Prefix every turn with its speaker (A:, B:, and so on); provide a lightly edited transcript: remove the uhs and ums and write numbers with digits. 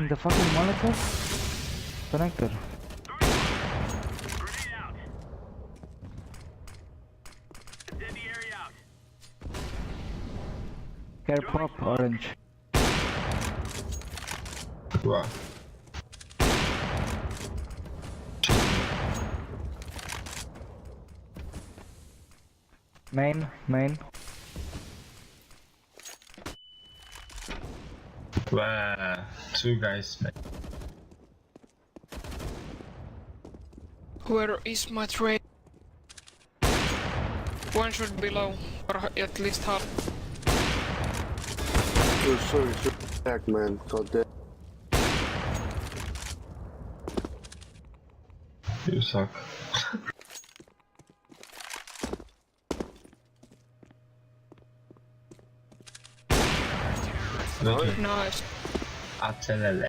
A: the fucking Molotov connector. Care pop orange.
B: Wow.
A: Main.
B: Wow. Two guys.
C: Where is my trade? One should be low, or at least half.
D: Oh, sorry, back, man. God damn.
B: You suck.
C: Nice.
B: Acelele.